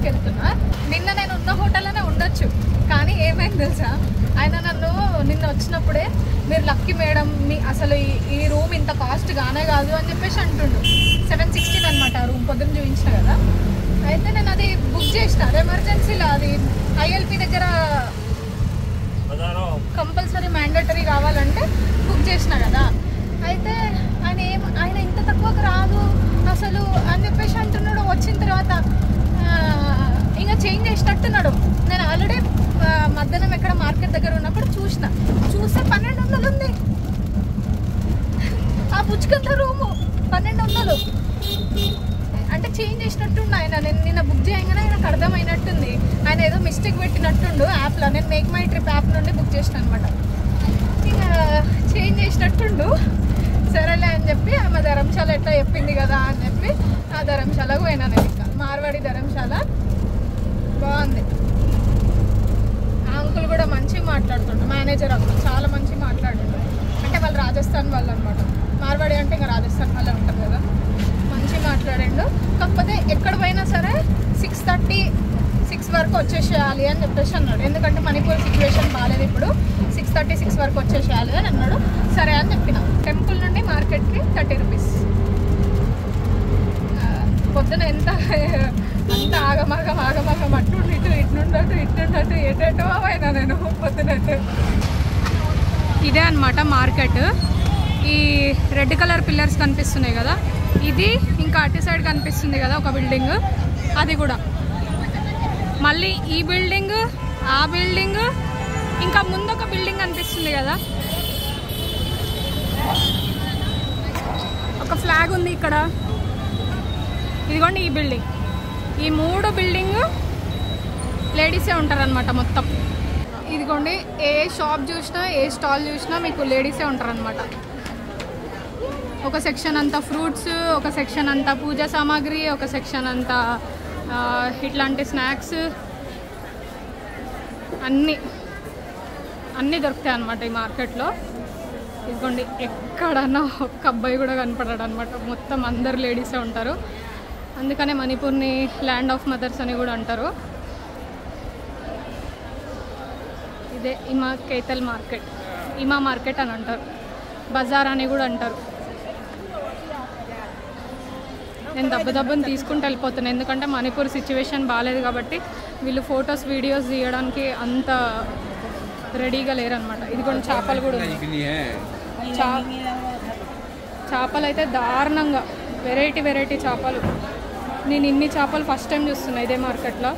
రూమ్కి వెళ్తున్నా. నిన్న నేను ఉన్న హోటల్లోనే ఉండొచ్చు, కానీ ఏమైంది తెలుసా, ఆయన నన్ను నిన్న వచ్చినప్పుడే మీరు లక్కీ మేడం, మీ అసలు ఈ రూమ్ ఇంత కాస్ట్ గానే కాదు అని చెప్పేసి అంటుండు. 716 అనమాట రూమ్, పొద్దున్న చూపించిన కదా. అయితే నేను అది బుక్ చేసిన, అది ఎమర్జెన్సీలో, అది ఐఎల్పి దగ్గర కంపల్సరీ మ్యాండేటరీ కావాలంటే బుక్ చేసిన కదా. అయితే ఆయన ఇంత తక్కువకు రాదు అసలు అని చెప్పేసి అంటున్నాడు. వచ్చిన తర్వాత ఇంకా చేంజ్ చేసినట్టున్నాడు. నేను ఆల్రెడీ మధ్యాహ్నం ఎక్కడ మార్కెట్ దగ్గర ఉన్నప్పుడు చూస్తే 1200 ఉంది ఆ పుచ్చుకంత రూము. 1200 అంటే చేంజ్ చేసినట్టుండు ఆయన. నేను నిన్న బుక్ చేయగానే ఆయనకు అర్థమైనట్టుంది, ఆయన ఏదో మిస్టేక్ పెట్టినట్టుండు యాప్లో. నేను మేక్ మై ట్రిప్ యాప్ నుండి బుక్ చేసిన అనమాట. ఇక చేంజ్ చేసినట్టుండు. సరేలే అని చెప్పి ఆమె ధర్మశాల ఎట్లా చెప్పింది కదా అని చెప్పి ఆ ధర్మశాలకు పోయినా. నేను ఇంకా మార్వాడి ధర్మశాల బాగుంది. ఆ అంకుల్ కూడా మంచిగా మాట్లాడుతుండు, మేనేజర్ అంకుల్ చాలా మంచిగా మాట్లాడుతుండు. అంటే వాళ్ళు రాజస్థాన్ వాళ్ళు అనమాట. మార్వాడి అంటే ఇంకా రాజస్థాన్ వాళ్ళే ఉంటారు కదా. మంచిగా మాట్లాడిండు. కాకపోతే ఎక్కడ పోయినా సరే 6:36 వరకు వచ్చేసేయాలి అని చెప్పేసి అన్నాడు. ఎందుకంటే మణిపూర్ సిచ్యువేషన్ బాగాలేదు ఇప్పుడు, 6:36 వరకు వచ్చేసేయాలి అని అన్నాడు. సరే అని చెప్పిన. టెంపుల్ నుండి మార్కెట్కి 30 రూపీస్. పొద్దున అంత ఆగమాగం అట్టుండి ఇట్టుండటు ఎటో అయినా నేను పొద్దునట్టు. ఇదే అనమాట మార్కెట్. ఈ రెడ్ కలర్ పిల్లర్స్ కనిపిస్తున్నాయి కదా, ఇది ఇంకా అటు సైడ్ కనిపిస్తుంది కదా ఒక బిల్డింగ్, అది కూడా. మళ్ళీ ఈ బిల్డింగ్, ఆ బిల్డింగ్, ఇంకా ముందు ఒక బిల్డింగ్ కనిపిస్తుంది కదా, ఒక ఫ్లాగ్ ఉంది ఇక్కడ. ఇదిగోండి ఈ బిల్డింగ్. ఈ 3 బిల్డింగ్ లేడీసే ఉంటారనమాట మొత్తం. ఇదిగోండి ఏ షాప్ చూసినా, ఏ స్టాల్ చూసినా మీకు లేడీసే ఉంటారనమాట. ఒక సెక్షన్ అంతా ఫ్రూట్స్, ఒక సెక్షన్ అంతా పూజా సామాగ్రి, ఒక సెక్షన్ అంతా ఇట్లాంటి స్నాక్స్, అన్నీ దొరుకుతాయి అన్నమాట ఈ మార్కెట్లో. ఇదిగోండి ఎక్కడన్నా ఒక్క అబ్బాయి కూడా కనపడాడు అనమాట, మొత్తం అందరు లేడీసే ఉంటారు. అందుకనే మణిపూర్ని ల్యాండ్ ఆఫ్ మదర్స్ అని కూడా అంటారు. ఇదే ఇమా కేతల్ మార్కెట్, ఇమా మార్కెట్ అని అంటారు, బజార్ అని కూడా అంటారు. నేను దబ్బని తీసుకుంటూ వెళ్ళిపోతున్నాను, ఎందుకంటే మణిపూర్ సిచ్యువేషన్ బాగాలేదు కాబట్టి వీళ్ళు ఫొటోస్ వీడియోస్ తీయడానికి అంత రెడీగా లేరనమాట. ఇది కొన్ని చేపలు కూడా ఉన్నాయి. చేపలు అయితే దారుణంగా వెరైటీ చేపలు. నేను ఇన్ని చేపలు ఫస్ట్ టైం చూస్తున్నా ఇదే మార్కెట్లో.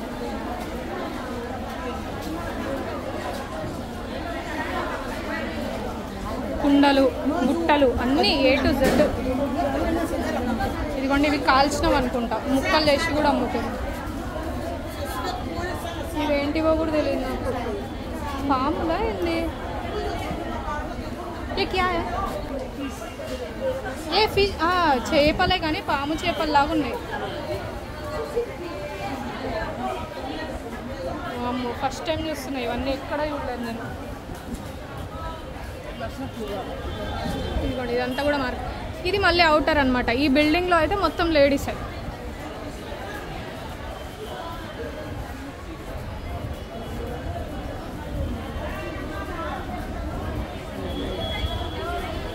కుండలు, బుట్టలు అన్నీ A to Z. ఇదిగోండి ఇవి కాల్చినాం అనుకుంటా, ముక్కలు చేసి కూడా అమ్ముతుంది. ఇవేంటివో కూడా తెలియదు నాకు. పాములా ఏంది? ఏ ఫిష్, చేపలే కానీ పాము చేపల్లాగా ఉన్నాయి. అమ్మో ఫస్ట్ టైం చూస్తున్నాయి ఇవన్నీ, ఎక్కడ చూడలేదు నేను. ఇదిగోండి ఇదంతా కూడా మార్కెట్. ఇది మళ్ళీ అవుటర్ అనమాట. ఈ బిల్డింగ్లో అయితే మొత్తం లేడీసే.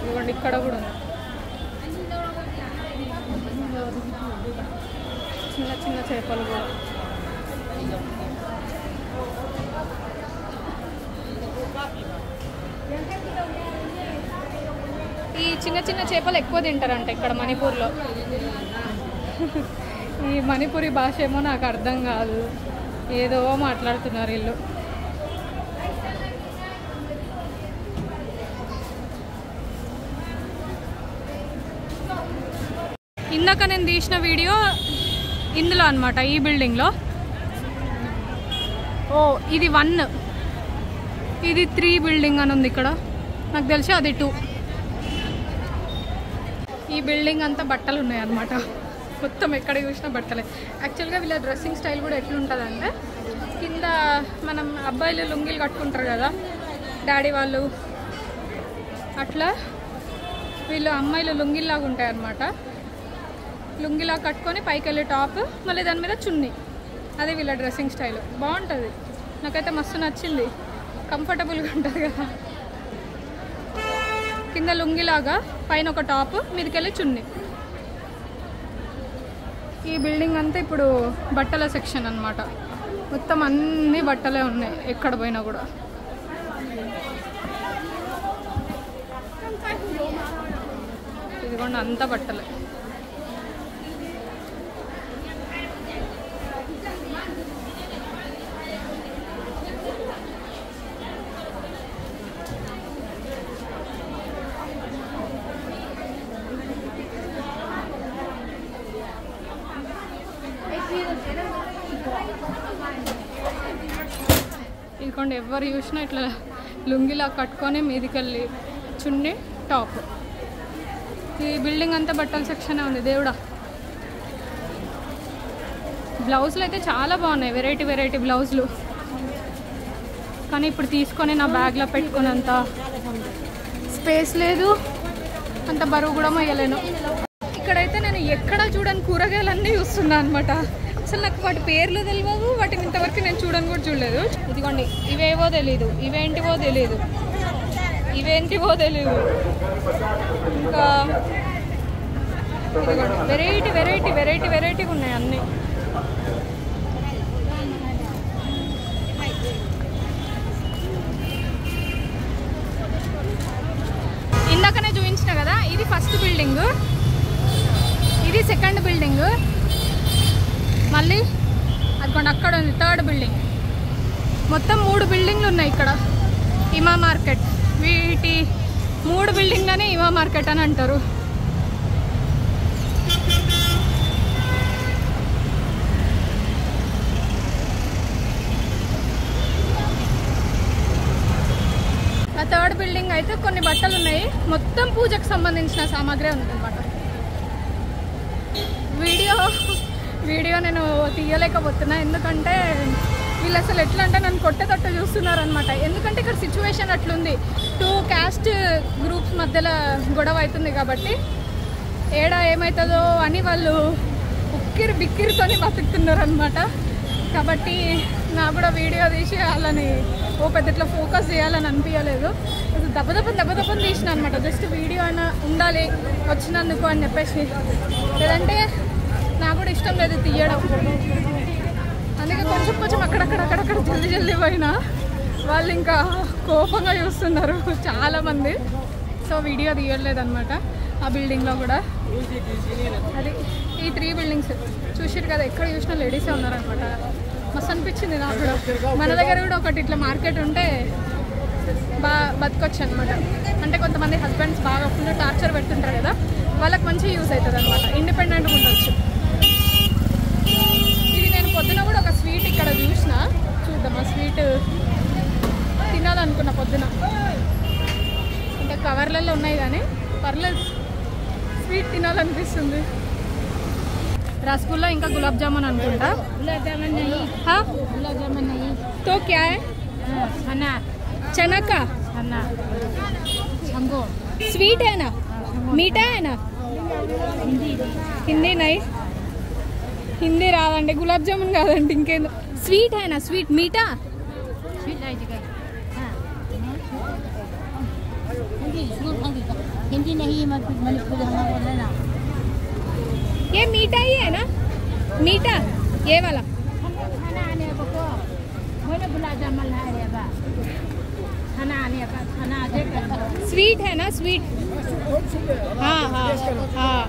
ఇదిగోండి ఇక్కడ కూడా ఉంది చిన్న చేపలు కూడా. ఈ చిన్న చేపలు ఎక్కువ తింటారంట ఇక్కడ మణిపూర్లో. ఈ మణిపూరి భాష ఏమో నాకు అర్థం కాదు, ఏదో మాట్లాడుతున్నారు వీళ్ళు. ఇందాక నేను తీసిన వీడియో ఇందులో అనమాట, ఈ బిల్డింగ్లో. ఓ ఇది 1, ఇది 3 బిల్డింగ్ అని ఉంది ఇక్కడ, నాకు తెలిసి అది 2. ఈ బిల్డింగ్ అంతా బట్టలు ఉన్నాయి అన్నమాట, మొత్తం ఎక్కడ చూసినా బట్టలే. యాక్చువల్గా వీళ్ళ డ్రెస్సింగ్ స్టైల్ కూడా ఎట్లుంటుందంటే, కింద మనం అబ్బాయిలు లుంగీలు కట్టుకుంటారు కదా డాడీ వాళ్ళు, అట్లా వీళ్ళు అమ్మాయిలు లుంగిలాగా ఉంటాయి అన్నమాట. లుంగిలా కట్టుకొని పైకి వెళ్ళే టాప్, మళ్ళీ దాని మీద చున్నీ, అది వీళ్ళ డ్రెస్సింగ్ స్టైల్ బాగుంటుంది, నాకైతే మస్తు నచ్చింది, కంఫర్టబుల్గా ఉంటుంది కదా. కింద లుంగిలాగా పైన ఒక టాప్, మీదకెళ్ళి చున్నీ. ఈ బిల్డింగ్ అంతా ఇప్పుడు బట్టల సెక్షన్ అన్నమాట. మొత్తం అన్ని బట్టలే ఉన్నాయి ఎక్కడ పోయినా కూడా. ఇదిగోండి అంతా బట్టలే. ఇదిగోండి ఎవరు చూసినా ఇట్లా లుంగిలా కట్టుకొని మీదికెళ్ళి చున్నీ టాప్. ఈ బిల్డింగ్ అంతా బట్టల సెక్షనే ఉంది దేవుడా. బ్లౌజులు అయితే చాలా బాగున్నాయి, వెరైటీ వెరైటీ బ్లౌజులు. కానీ ఇప్పుడు తీసుకొని నా బ్యాగ్లో పెట్టుకుని అంత స్పేస్ లేదు, అంత బరువు కూడా మోయలేను. ఇక్కడైతే నేను ఎక్కడ చూడని కూరగాయలన్నీ చూస్తున్నా అనమాట. అసలు నాకు వాటి పేర్లు తెలియవు, వాటిని ఇంతవరకు నేను చూడని కూడా చూడలేదు. ఇదిగోండి ఇవేవో తెలీదు, ఇవేంటివో తెలీదు, ఇవేంటివో తెలీదు. ఇంకా ఇదిగోండి వెరైటీ వెరైటీ వెరైటీ వెరైటీగా ఉన్నాయి అన్నీ. ఇందాకనే చూపించిన కదా, ఇది ఫస్ట్ బిల్డింగ్, ఇది సెకండ్ బిల్డింగ్, మళ్ళీ అదిగోండి అక్కడ ఉంది థర్డ్ బిల్డింగ్. మొత్తం 3 బిల్డింగ్లు ఉన్నాయి ఇక్కడ. ఇమా మార్కెట్, వీటి 3 బిల్డింగ్లనే ఇమా మార్కెట్ అని అంటారు. ఆ థర్డ్ బిల్డింగ్ అయితే కొన్ని బట్టలు ఉన్నాయి, మొత్తం పూజకు సంబంధించిన సామాగ్రి ఉందన్నమాట. వీడియో నేను తీయలేకపోతున్నా, ఎందుకంటే వీళ్ళు అసలు ఎట్లా అంటే నన్ను కొట్టేటట్టు చూస్తున్నారు అనమాట. ఎందుకంటే ఇక్కడ సిచ్యువేషన్ అట్లుంది, 2 క్యాస్ట్ గ్రూప్స్ మధ్యలో గొడవ అవుతుంది కాబట్టి ఏడా ఏమవుతుందో అని వాళ్ళు ఉక్కిరి బిక్కిరితోని బతుకుతున్నారు అనమాట. కాబట్టి నాకు కూడా వీడియో తీసి వాళ్ళని ఓ పెద్ద ఇట్లా ఫోకస్ చేయాలని అనిపించలేదు. దెబ్బని తీసిన అనమాట. జస్ట్ వీడియో అయినా ఉండాలి వచ్చినందుకు అని చెప్పేసి, లేదంటే నాకు కూడా ఇష్టం లేదు తీయడం. అందుకే కొంచెం అక్కడక్కడ జల్దీ పోయినా వాళ్ళు ఇంకా కోపంగా చూస్తున్నారు చాలామంది. సో వీడియో తీయలేదు అనమాట. ఆ బిల్డింగ్లో కూడా అది ఈ 3 బిల్డింగ్స్ చూసారు కదా, ఎక్కడ చూసినా లేడీసే ఉన్నారనమాట. మస్తు అనిపించింది నాకు కూడా. మన దగ్గర కూడా ఒకటి ఇట్లా మార్కెట్ ఉంటే బతకొచ్చు అనమాట. అంటే కొంతమంది హస్బెండ్స్ బాగా ఫుల్ టార్చర్ పెడుతుంటారు కదా, వాళ్ళకి మంచి యూజ్ అవుతుంది అనమాట, ఇండిపెండెంట్గా ఉండొచ్చు. ఇది నేను పొద్దున కూడా ఒక స్వీట్ ఇక్కడ చూద్దాం. ఆ స్వీట్ తినాలనుకున్న పొద్దున, అంటే కవర్లలో ఉన్నాయి కానీ పర్లేదు, స్వీట్ తినాలనిపిస్తుంది. రసగుల్లా ఇంకా గులాబ్ జామున్ అనుకుంటా. గులాబ్ జామున్ తో క్యా హై? चना का स्वीट है ना, मीठा है ना? हिंदी नहीं, हिंदी రాదండి. గులాబ్ జామున్ కాదండి, ఇంకేందో. స్వీట్ है ना, स्वीट मीठा? हिंदी नहीं, मणिपुर बोलना ना। ये मीठा ही है ना, मीठा ये वाला? खाना आने को बोले गुलाब जामुन है बा, खाना आने का खाना आजे का स्वीट है ना, स्वीट? हाँ हाँ हाँ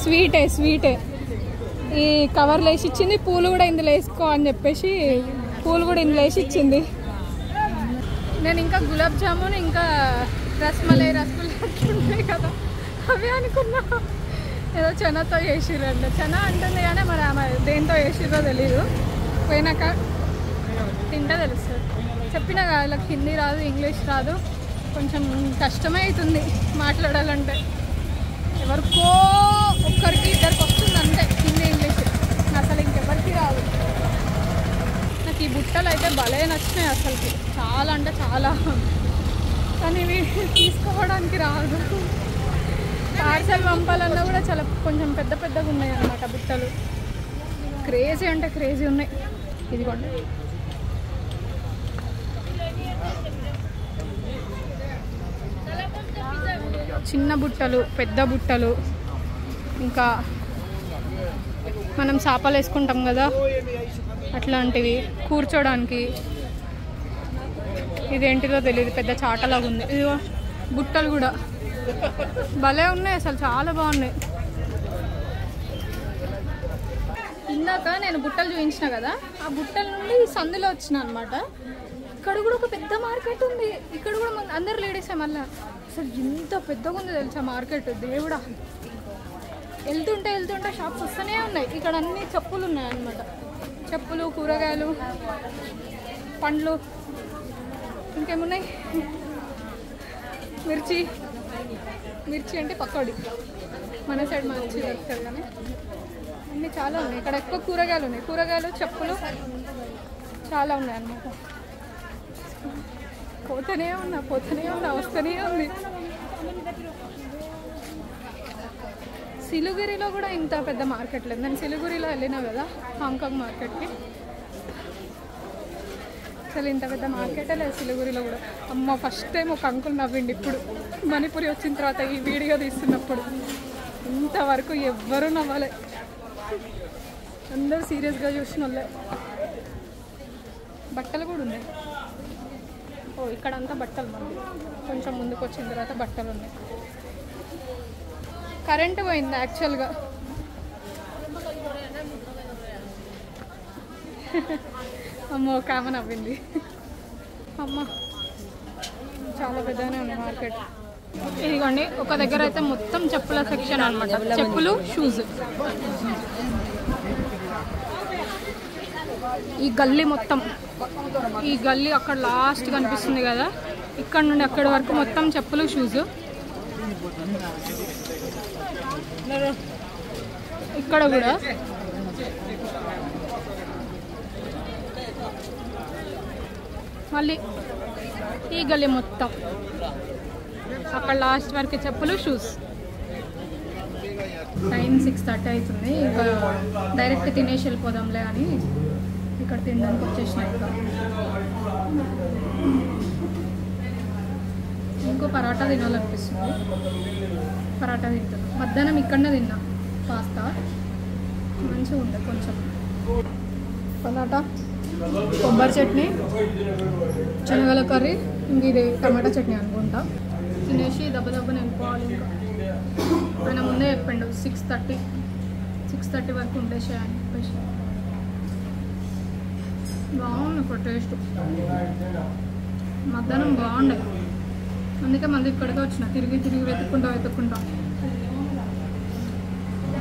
స్వీట్ స్వీటే. ఈ కవర్లో వేసి ఇచ్చింది, పూలు కూడా ఇందులో వేసుకో అని చెప్పేసి పూలు కూడా ఇందులో వేసి ఇచ్చింది. నేను ఇంకా గులాబ్ జామున్ ఇంకా రసమలై రసగుల్లా ఉంటాయి కదా అవి అనుకున్నా. ఏదో చెనతో చేసిర్రంట, చెన అంటుంది కానీ మరి ఆమె దేంతో చేసిర్రో తెలీదు. పోయినాక తింటే తెలుస్తుంది. చెప్పినా కదా వాళ్ళకి హిందీ రాదు, ఇంగ్లీష్ రాదు, కొంచెం కష్టమే అవుతుంది మాట్లాడాలంటే. ఎవరికో ఒక్కరికి ఇద్దరికి వస్తుంది అంతే హిందీ ఇంగ్లీష్, అసలు ఇంకెవరికి రాదు. నాకు ఈ బుట్టలు అయితే భలే నచ్చినాయి అసలుకి, చాలా అంటే చాలా. కానీ ఇవి తీసుకోవడానికి రాదు, పార్సల్ పంపాలన్నా కూడా చాలా కొంచెం పెద్దగా ఉన్నాయి అన్నమాట బుట్టలు. క్రేజీ అంటే క్రేజీ ఉన్నాయి. ఇదిగోండి. చిన్న బుట్టలు, పెద్ద బుట్టలు, ఇంకా మనం చేపలు వేసుకుంటాం కదా అట్లాంటివి, కూర్చోడానికి. ఇదేంటిదో తెలియదు, పెద్ద చాటలాగా ఉంది. ఇదిగో బుట్టలు కూడా భలే ఉన్నాయి, అసలు చాలా బాగున్నాయి. ఇందాక నేను బుట్టలు చూపించిన కదా, ఆ బుట్టల నుండి సందులో వచ్చిన అనమాట. ఇక్కడ కూడా ఒక పెద్ద మార్కెట్ ఉంది. ఇక్కడ కూడా అందరు లేడీసే. మళ్ళీ అసలు ఎంత పెద్దగా ఉంది తెలుసా మార్కెట్, దేవుడా. వెళ్తుంటే షాప్స్ వస్తూనే ఉన్నాయి. ఇక్కడ అన్ని చెప్పులు ఉన్నాయి అన్నమాట. చెప్పులు, కూరగాయలు, పండ్లు, ఇంకేమున్నాయి, మిర్చి అంటే పకోడీ, మన సైడ్ మిర్చి దొరుకుతుంది కానీ అన్నీ చాలా ఉన్నాయి. ఇక్కడ ఎక్కువ కూరగాయలు ఉన్నాయి. కూరగాయలు, చెప్పులు చాలా ఉన్నాయి అన్నమాట. పోతూనే ఉన్నా వస్తూనే ఉంది. సిలిగురిలో కూడా ఇంత పెద్ద మార్కెట్ లేదు. నేను సిలిగురిలో వెళ్ళినా కదా హాంకాంగ్ మార్కెట్కి, అసలు ఇంత పెద్ద మార్కెటే లేదు సిలిగురిలో కూడా. అమ్మ ఫస్ట్ టైం ఒక అంకుల్ నవ్విండి ఇప్పుడు మణిపురి వచ్చిన తర్వాత ఈ వీడియో తీస్తున్నప్పుడు. ఇంతవరకు ఎవ్వరూ నవ్వలే, అందరూ సీరియస్గా చూసిన వాళ్ళే. బట్టలు కూడా ఉన్నాయి. ఓ ఇక్కడంతా బట్టలు, మళ్ళీ కొంచెం ముందుకు వచ్చిన తర్వాత బట్టలు ఉన్నాయి. కరెంటు పోయింది యాక్చువల్గా. అమ్మ ఒక ఆమె నవ్వింది. అమ్మ చాలా పెద్దగానే ఉంది మార్కెట్. ఇదిగోండి, ఒక దగ్గర అయితే మొత్తం చెప్పుల సెక్షన్ అనమాట. చెప్పులు, షూస్. ఈ గల్లీ మొత్తం, ఈ గల్లీ అక్కడ లాస్ట్ కనిపిస్తుంది కదా, ఇక్కడ నుండి అక్కడి వరకు మొత్తం చెప్పులు, షూస్. ఇక్కడ కూడా మళ్ళీ ఈ గల్లీ మొత్తం అక్కడ లాస్ట్ వరకు చెప్పులు, షూస్. టైం 6:30 అవుతుంది. ఇంకా డైరెక్ట్ తినేసి వెళ్ళిపోదాంలే అని ఇక్కడ తినడానికి వచ్చేసిన. ఇంకో పరాటా తినాలనిపిస్తుంది, పరాటా తింటాను. మధ్యాహ్నం ఇక్కడనే తిన్నా పాస్తా, మంచిగా ఉండే. కొంచెం పరాటా, కొబ్బరి చట్నీ, శనగల కర్రీ, ఇంక ఇది టమాటా చట్నీ అనుకుంటా. తినేసి దెబ్బని వెళ్ళిపోవాలి. ఇంకా ఆయన ముందే చెప్పండు 6:30 వరకు ఉండేసే అని చెప్పేసి. బాగుంది ఇప్పుడు టేస్ట్. మధ్యాహ్నం బాగుండే, అందుకే మళ్ళీ ఇక్కడికే వచ్చిన. తిరిగి వెతుక్కుంటా.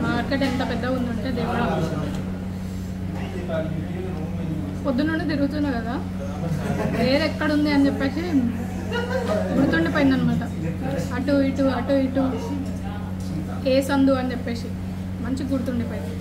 మార్కెట్ ఎంత పెద్దగా ఉందంటే దేవుడా. పొద్దున్నుండి తిరుగుతున్నా కదా, ఏది ఎక్కడుంది అని చెప్పేసి గుర్తుండిపోయింది అనమాట. అటు ఇటు ఏ సందు అని చెప్పేసి మంచి గుర్తుండిపోయింది.